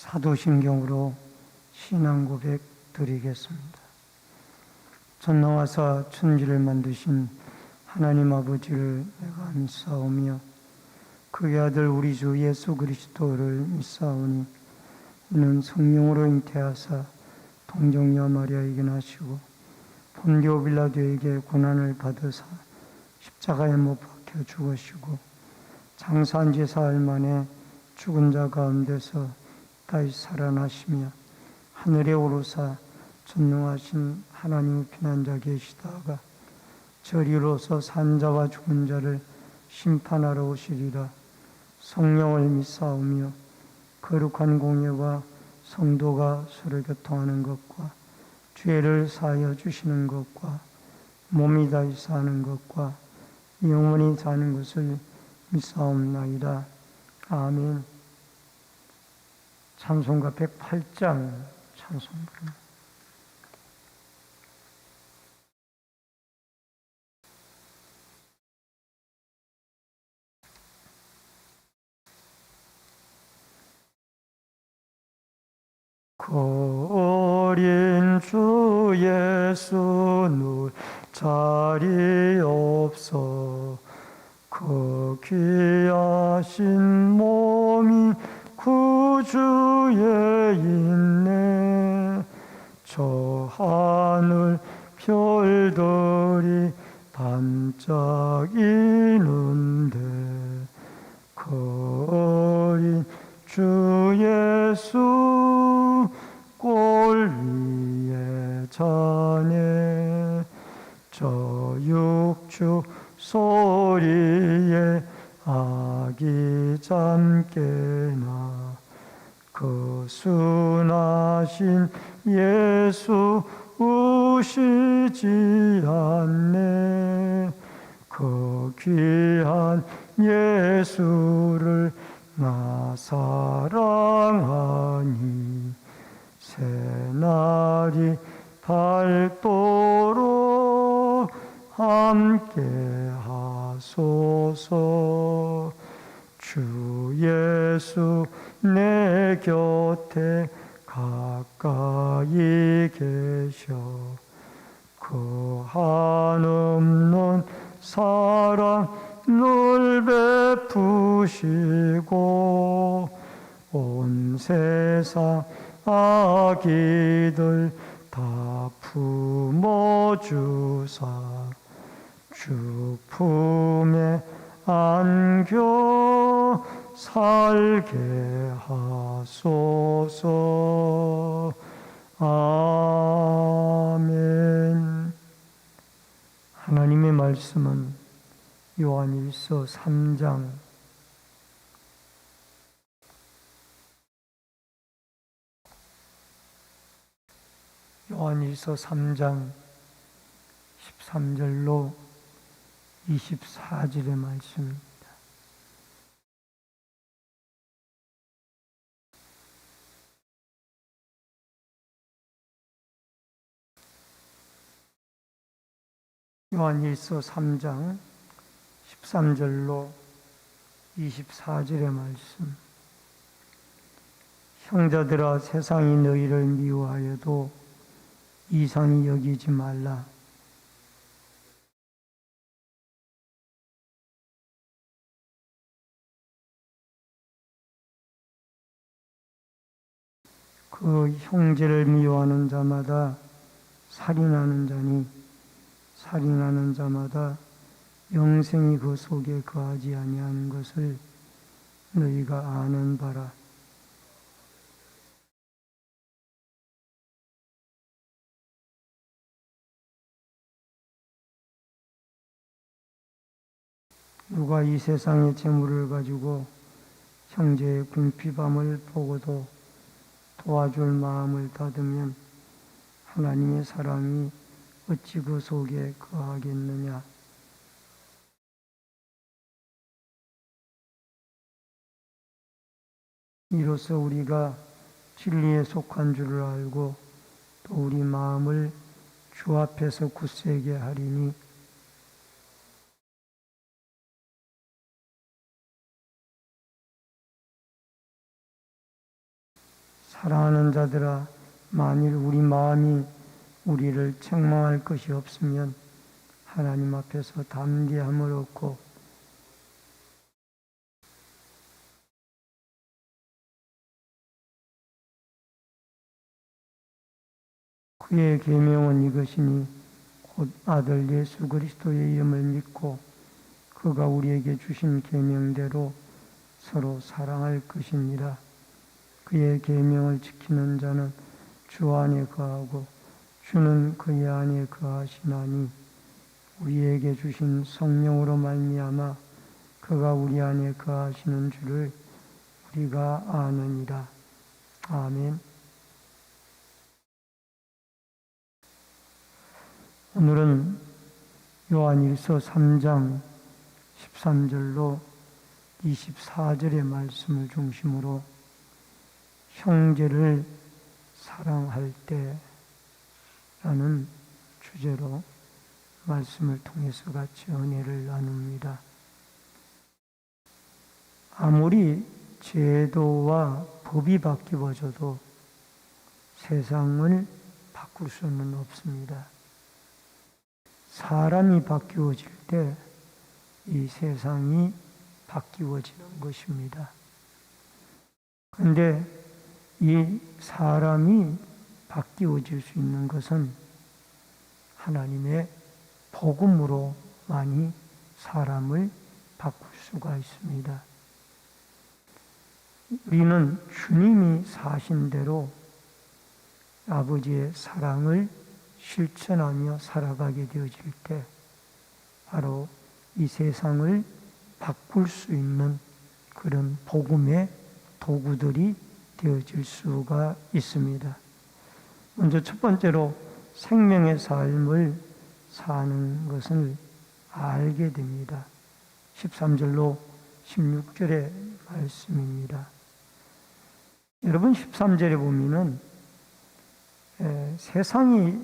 사도신경으로 신앙 고백 드리겠습니다. 전능하사 천지를 만드신 하나님 아버지를 내가 믿사오며 그의 아들 우리 주 예수 그리스도를 믿사오니 이는 성령으로 잉태하사 동정녀 마리아에게 나시고 본디오 빌라도에게 고난을 받으사 십자가에 못 박혀 죽으시고 장사한 지 사흘 만에 죽은 자 가운데서 다시 살아나시며 하늘에 오르사 전능하신 하나님의 피난자 계시다가 저리로서 산자와 죽은 자를 심판하러 오시리라. 성령을 믿사오며 거룩한 공예와 성도가 서로 교통하는 것과 죄를 사하여 주시는 것과 몸이 다시 사는 것과 영원히 사는 것을 믿사옵나이다. 아멘. 찬송가 108장 찬송 부릅니다. 그 어린 주 예수 누울 자리 없어 그 귀하신 몸이 구주에 있네. 저 하늘 별들이 반짝이는데 그 어린 주 예수 꼴 위에 자네. 저 육주 소리에 아기 잠깨나 그 순하신 예수 우시지 않네. 그 귀한 예수를 나 사랑하니 새날이 밝도록 함께 하소서. 주 예수 내 곁에 가까이 계셔 그 한없는 사랑 늘 베푸시고 온 세상 아기들 다 품어주사 주 품에 안겨 살게 하소서. 아멘. 하나님의 말씀은 요한일서 3장 요한일서 3장 13절로 24절의 말씀입니다. 요한일서 3장 13절로 24절의 말씀. 형제들아 세상이 너희를 미워하여도 이상히 여기지 말라. 그 형제를 미워하는 자마다 살인하는 자니 살인하는 자마다 영생이 그 속에 거하지 아니하는 것을 너희가 아는 바라. 누가 이 세상의 재물을 가지고 형제의 궁핍함을 보고도 도와줄 마음을 닫으면 하나님의 사랑이 어찌 그 속에 거하겠느냐. 이로써 우리가 진리에 속한 줄을 알고 또 우리 마음을 주 앞에서 굳세게 하리니 사랑하는 자들아, 만일 우리 마음이 우리를 책망할 것이 없으면 하나님 앞에서 담대함을 얻고 그의 계명은 이것이니 곧 아들 예수 그리스도의 이름을 믿고 그가 우리에게 주신 계명대로 서로 사랑할 것이니라. 그의 계명을 지키는 자는 주 안에 거하고 주는 그의 안에 거하시나니 우리에게 주신 성령으로 말미암아 그가 우리 안에 거하시는 줄을 우리가 아느니라. 아멘. 오늘은 요한일서 3장 13절로 24절의 말씀을 중심으로 형제를 사랑할 때라는 주제로 말씀을 통해서 같이 은혜를 나눕니다. 아무리 제도와 법이 바뀌어져도 세상을 바꿀 수는 없습니다. 사람이 바뀌어질 때 이 세상이 바뀌어지는 것입니다. 그런데 이 사람이 바뀌어질 수 있는 것은 하나님의 복음으로만이 사람을 바꿀 수가 있습니다. 우리는 주님이 사신 대로 아버지의 사랑을 실천하며 살아가게 되어질 때 바로 이 세상을 바꿀 수 있는 그런 복음의 도구들이 되어질 수가 있습니다. 먼저 첫 번째로 생명의 삶을 사는 것을 알게 됩니다. 13절로 16절의 말씀입니다. 여러분 13절에 보면은 세상이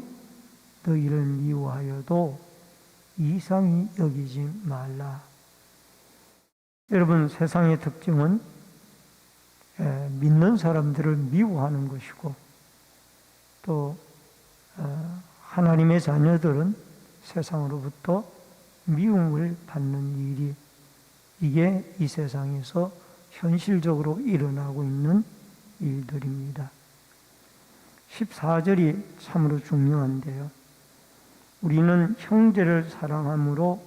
너희를 미워하여도 이상히 여기지 말라. 여러분 세상의 특징은 믿는 사람들을 미워하는 것이고 또 하나님의 자녀들은 세상으로부터 미움을 받는 일이 이게 이 세상에서 현실적으로 일어나고 있는 일들입니다. 14절이 참으로 중요한데요. 우리는 형제를 사랑함으로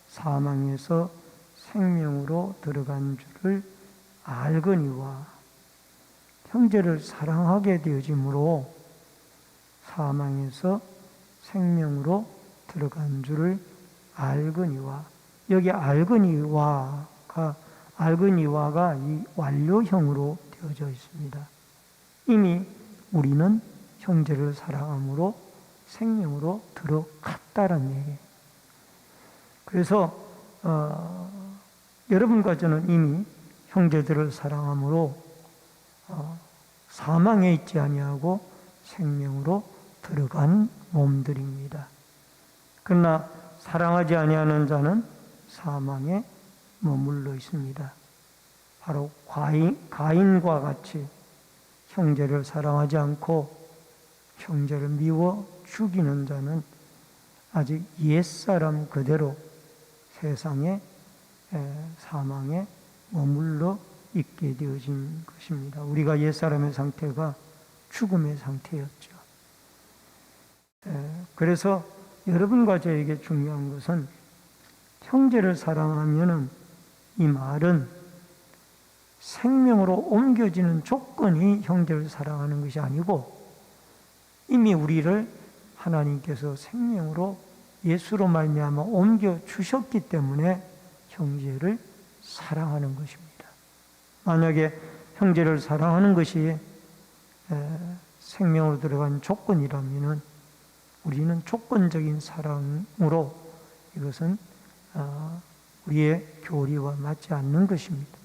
사망에서 생명으로 들어간 줄을 알거니와 형제를 사랑하게 되어짐으로 사망에서 생명으로 들어간 줄을 알거니와 여기 알거니와가 이 완료형으로 되어져 있습니다. 이미 우리는 형제를 사랑함으로 생명으로 들어갔다는 얘기예요. 그래서 여러분과 저는 이미 형제들을 사랑함으로 사망에 있지 아니하고 생명으로 들어간 몸들입니다. 그러나 사랑하지 아니하는 자는 사망에 머물러 있습니다. 바로 가인과 같이 형제를 사랑하지 않고 형제를 미워 죽이는 자는 아직 옛사람 그대로 세상에 사망에 머물러 있게 되어진 것입니다. 우리가 옛사람의 상태가 죽음의 상태였죠. 그래서 여러분과 저에게 중요한 것은 형제를 사랑하면은 이 말은 생명으로 옮겨지는 조건이 형제를 사랑하는 것이 아니고 이미 우리를 하나님께서 생명으로 예수로 말미암아 옮겨 주셨기 때문에 형제를 사랑하는 것입니다. 만약에 형제를 사랑하는 것이 생명으로 들어간 조건이라면 우리는 조건적인 사랑으로 이것은 우리의 교리와 맞지 않는 것입니다.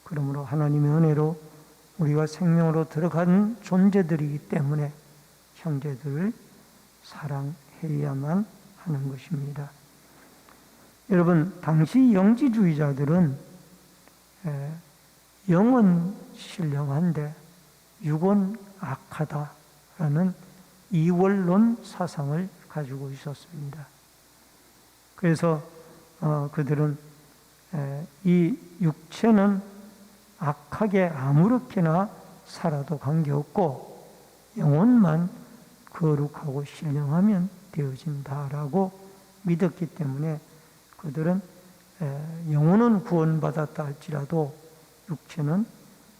그러므로 하나님의 은혜로 우리가 생명으로 들어간 존재들이기 때문에 형제들을 사랑해야만 하는 것입니다. 여러분, 당시 영지주의자들은 영은 신령한데 육은 악하다라는 이원론 사상을 가지고 있었습니다. 그래서 그들은 이 육체는 악하게 아무렇게나 살아도 관계없고 영혼만 거룩하고 신령하면 되어진다라고 믿었기 때문에 그들은 영혼은 구원받았다 할지라도 육체는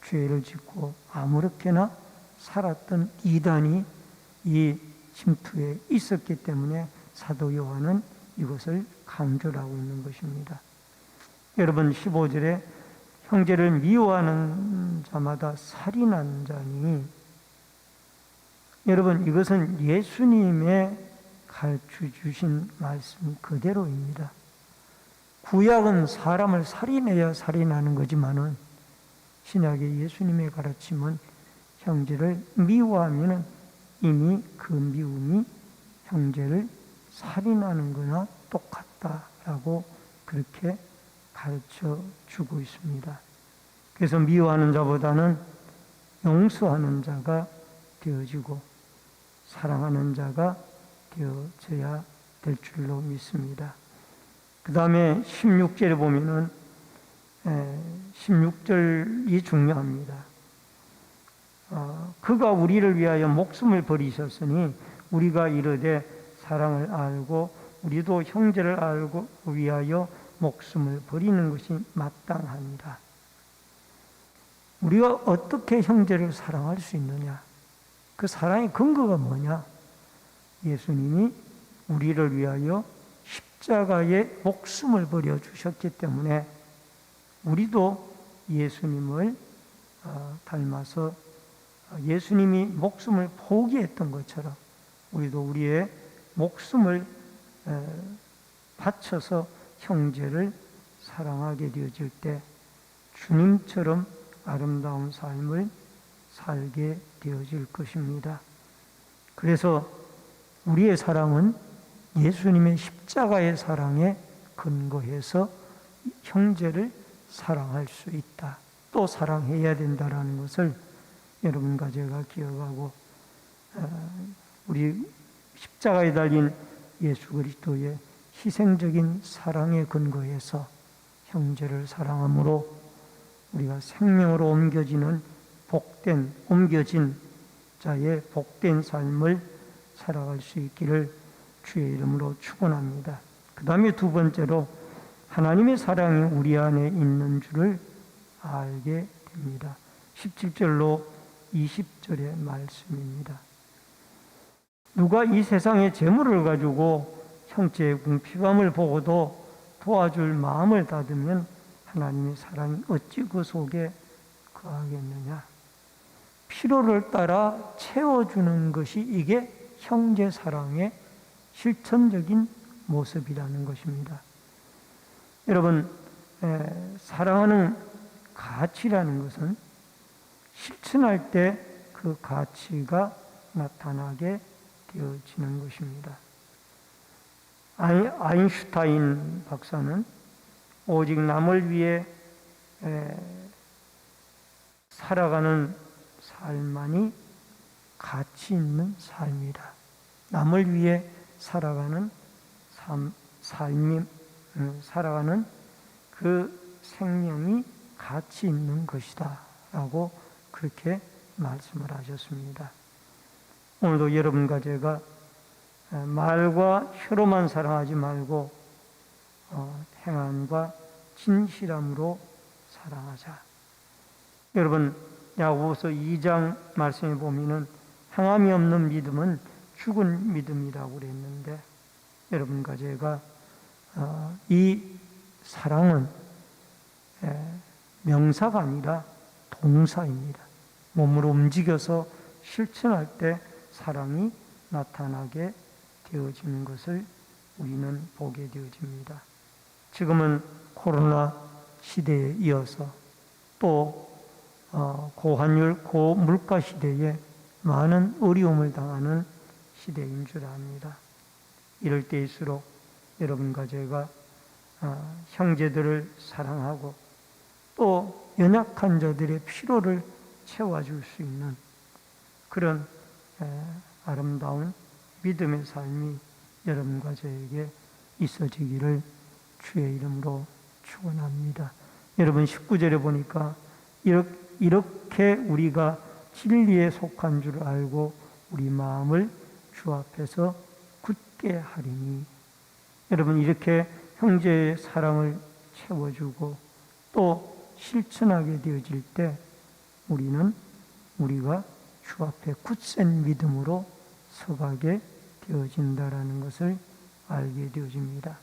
죄를 짓고 아무렇게나 살았던 이단이 이 침투에 있었기 때문에 사도 요한은 이것을 강조를 하고 있는 것입니다. 여러분 15절에 형제를 미워하는 자마다 살인하는 자니, 여러분 이것은 예수님의 가르쳐 주신 말씀 그대로입니다. 구약은 사람을 살인해야 살인하는 거지만은 신약의 예수님의 가르침은 형제를 미워하면 이미 그 미움이 형제를 살인하는 거나 똑같다라고 그렇게 가르쳐 주고 있습니다. 그래서 미워하는 자보다는 용서하는 자가 되어지고 사랑하는 자가 되어져야 될 줄로 믿습니다. 그 다음에 16절에 보면은 16절이 중요합니다. 그가 우리를 위하여 목숨을 버리셨으니 우리가 이르되 사랑을 알고 우리도 형제를 알고 위하여 목숨을 버리는 것이 마땅하니라. 우리가 어떻게 형제를 사랑할 수 있느냐? 그 사랑의 근거가 뭐냐? 예수님이 우리를 위하여 십자가에 목숨을 버려 주셨기 때문에 우리도 예수님을 닮아서 예수님이 목숨을 포기했던 것처럼 우리도 우리의 목숨을 바쳐서 형제를 사랑하게 되어질 때 주님처럼 아름다운 삶을 살게 되어질 것입니다. 그래서 우리의 사랑은 예수님의 십자가의 사랑에 근거해서 형제를 사랑할 수 있다. 또 사랑해야 된다라는 것을 여러분과 제가 기억하고 우리 십자가에 달린 예수 그리스도의 희생적인 사랑에 근거해서 형제를 사랑함으로 우리가 생명으로 옮겨진 자의 복된 삶을 살아갈 수 있기를 주의 이름으로 축원합니다. 그 다음에 두 번째로 하나님의 사랑이 우리 안에 있는 줄을 알게 됩니다. 17절로 20절의 말씀입니다. 누가 이 세상의 재물을 가지고 형제의 궁핍함을 보고도 도와줄 마음을 닫으면 하나님의 사랑이 어찌 그 속에 거하겠느냐. 필요를 따라 채워주는 것이 이게 형제 사랑의 실천적인 모습이라는 것입니다. 여러분, 사랑하는 가치라는 것은 실천할 때 그 가치가 나타나게 되어지는 것입니다. 아인슈타인 박사는 오직 남을 위해 살아가는 삶만이 가치 있는 삶이다. 남을 위해 살아가는 살아가는 그 생명이 가치 있는 것이다. 라고 그렇게 말씀을 하셨습니다. 오늘도 여러분과 제가 말과 혀로만 사랑하지 말고 행함과 진실함으로 사랑하자. 여러분, 야고보서 2장 말씀에 보면은 행함이 없는 믿음은 죽은 믿음이라고 그랬는데 여러분과 제가 이 사랑은 명사가 아니라 동사입니다. 몸으로 움직여서 실천할 때 사랑이 나타나게 되어지는 것을 우리는 보게 되어집니다. 지금은 코로나 시대에 이어서 또 고환율, 고물가 시대에 많은 어려움을 당하는 시대인 줄 압니다. 이럴 때일수록 여러분과 제가 형제들을 사랑하고 또 연약한 자들의 필요를 채워줄 수 있는 그런 아름다운 믿음의 삶이 여러분과 저에게 있어지기를 주의 이름으로 축원합니다. 여러분 19절에 보니까 이렇게 우리가 진리에 속한 줄 알고 우리 마음을 주 앞에서 굳게 하리니, 여러분 이렇게 형제의 사랑을 채워주고 또 실천하게 되어질 때 우리가 주 앞에 굳센 믿음으로 서가게 되어진다라는 것을 알게 되어집니다.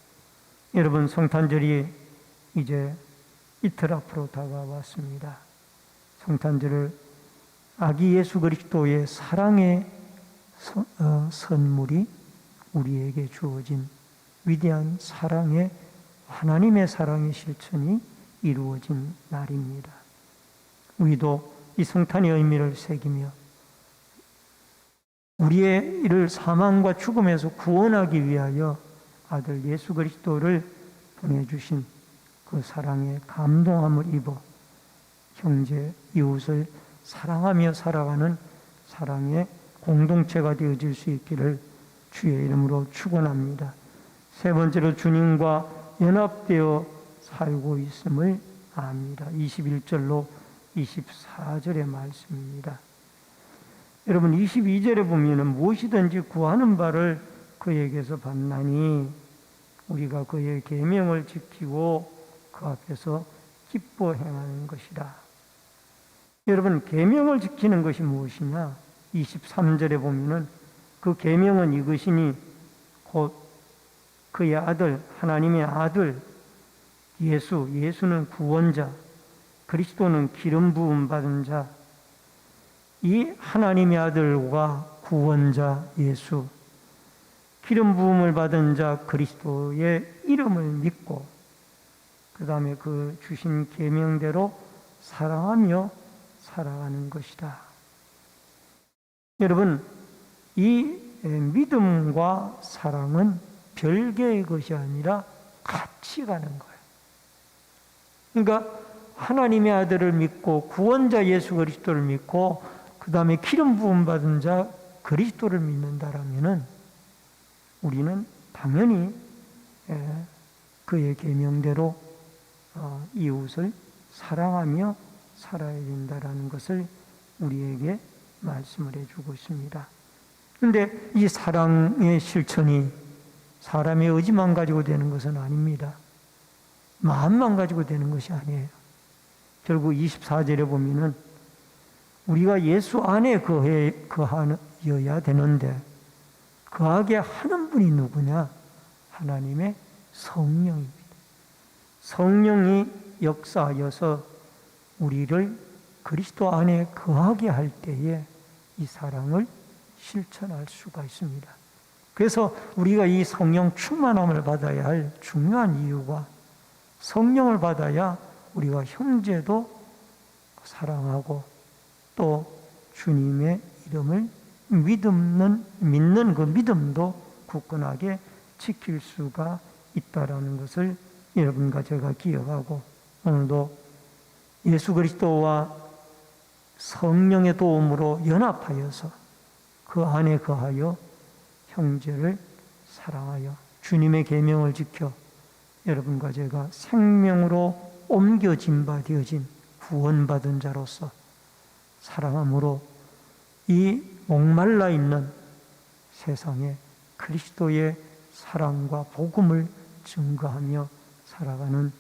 여러분 성탄절이 이제 이틀 앞으로 다가왔습니다. 성탄절을 아기 예수 그리스도의 사랑의 선물이 우리에게 주어진 위대한 사랑의 하나님의 사랑의 실천이 이루어진 날입니다. 우리도 이 성탄의 의미를 새기며 우리의 이를 사망과 죽음에서 구원하기 위하여 아들 예수 그리스도를 보내주신 그 사랑에 감동함을 입어 형제 이웃을 사랑하며 살아가는 사랑의 공동체가 되어질 수 있기를 주의 이름으로 축원합니다. 세 번째로 주님과 연합되어 살고 있음을 압니다. 21절로 24절의 말씀입니다. 여러분 22절에 보면은 무엇이든지 구하는 바를 그에게서 받나니 우리가 그의 계명을 지키고 그 앞에서 기뻐 행하는 것이라. 여러분 계명을 지키는 것이 무엇이냐? 23절에 보면은 그 계명은 이것이니 곧 그의 아들, 하나님의 아들 예수는 구원자, 그리스도는 기름 부음 받은 자, 이 하나님의 아들과 구원자 예수, 기름 부음을 받은 자 그리스도의 이름을 믿고 그 다음에 그 주신 계명대로 사랑하며 살아가는 것이다. 여러분 이 믿음과 사랑은 별개의 것이 아니라 같이 가는 거예요. 그러니까 하나님의 아들을 믿고 구원자 예수 그리스도를 믿고 그 다음에 기름 부음 받은 자 그리스도를 믿는다라면은 우리는 당연히 그의 계명대로 이웃을 사랑하며 살아야 된다라는 것을 우리에게 말씀을 해주고 있습니다. 그런데 이 사랑의 실천이 사람의 의지만 가지고 되는 것은 아닙니다. 마음만 가지고 되는 것이 아니에요. 결국 24절에 보면은 우리가 예수 안에 거하여야 되는데 거하게 하는 분이 누구냐? 하나님의 성령입니다. 성령이 역사하여서 우리를 그리스도 안에 거하게 할 때에 이 사랑을 실천할 수가 있습니다. 그래서 우리가 이 성령 충만함을 받아야 할 중요한 이유가 성령을 받아야 우리가 형제도 사랑하고 또 주님의 이름을 믿는 그 믿음도 굳건하게 지킬 수가 있다라는 것을 여러분과 제가 기억하고 오늘도 예수 그리스도와 성령의 도움으로 연합하여서 그 안에 거하여 형제를 사랑하여 주님의 계명을 지켜 여러분과 제가 생명으로 옮겨진 바 되어진 구원받은 자로서 사랑함으로 이 목말라 있는 세상에 그리스도의 사랑과 복음을 증거하며 살아가는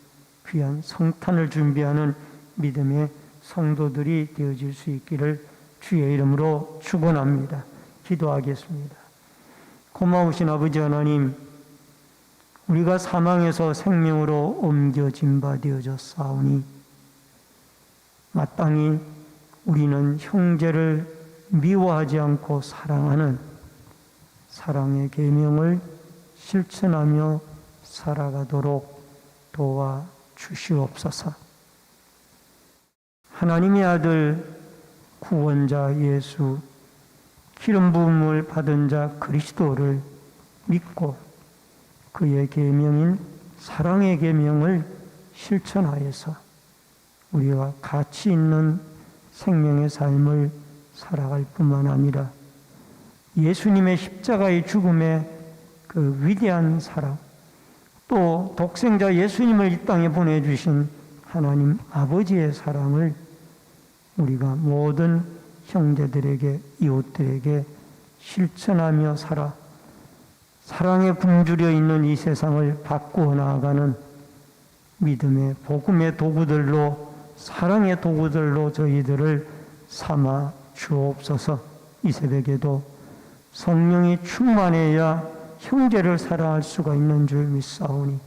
귀한 성탄을 준비하는 믿음의 성도들이 되어질 수 있기를 주의 이름으로 축원합니다. 기도하겠습니다. 고마우신 아버지 하나님, 우리가 사망에서 생명으로 옮겨진 바 되어졌사오니 마땅히 우리는 형제를 미워하지 않고 사랑하는 사랑의 계명을 실천하며 살아가도록 도와주시옵소서. 하나님의 아들 구원자 예수, 기름 부음을 받은 자 그리스도를 믿고 그의 계명인 사랑의 계명을 실천하여서 우리가 가치 있는 생명의 삶을 살아갈 뿐만 아니라 예수님의 십자가의 죽음의 그 위대한 사랑, 또 독생자 예수님을 이 땅에 보내주신 하나님 아버지의 사랑을 우리가 모든 형제들에게, 이웃들에게 실천하며 살아 사랑에 굶주려 있는 이 세상을 바꾸어 나아가는 믿음의 복음의 도구들로, 사랑의 도구들로 저희들을 삼아 주옵소서. 이 새벽에도 성령이 충만해야 형제를 사랑할 수가 있는 줄 믿사오니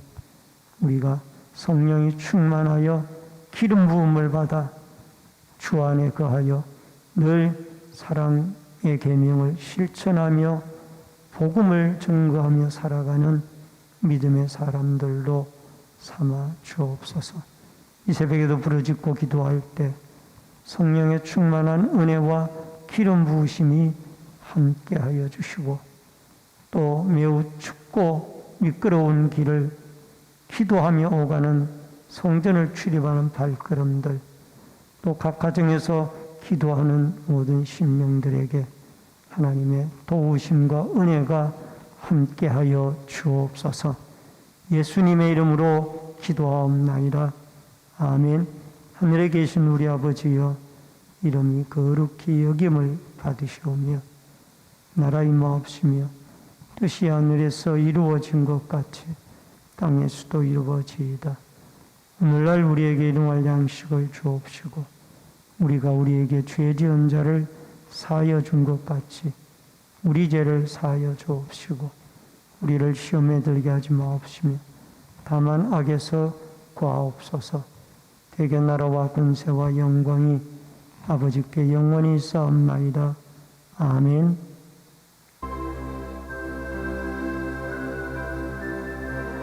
우리가 성령이 충만하여 기름 부음을 받아 주 안에 거하여 늘 사랑의 계명을 실천하며 복음을 증거하며 살아가는 믿음의 사람들로 삼아 주옵소서. 이 새벽에도 부르짖고 기도할 때 성령의 충만한 은혜와 기름 부으심이 함께하여 주시고, 또 매우 춥고 미끄러운 길을 기도하며 오가는 성전을 출입하는 발걸음들, 또 각 가정에서 기도하는 모든 심령들에게 하나님의 도우심과 은혜가 함께하여 주옵소서. 예수님의 이름으로 기도하옵나이다. 아멘. 하늘에 계신 우리 아버지여, 이름이 거룩히 여김을 받으시오며 나라 임하옵시며 뜻이 하늘에서 이루어진 것 같이 땅에서도 이루어지이다. 오늘날 우리에게 일용할 양식을 주옵시고 우리가 우리에게 죄 지은 자를 사하여 준 것 같이 우리 죄를 사하여 주옵시고 우리를 시험에 들게 하지 마옵시며 다만 악에서 구하옵소서. 대개 나라와 권세와 영광이 아버지께 영원히 있사옵나이다. 아멘.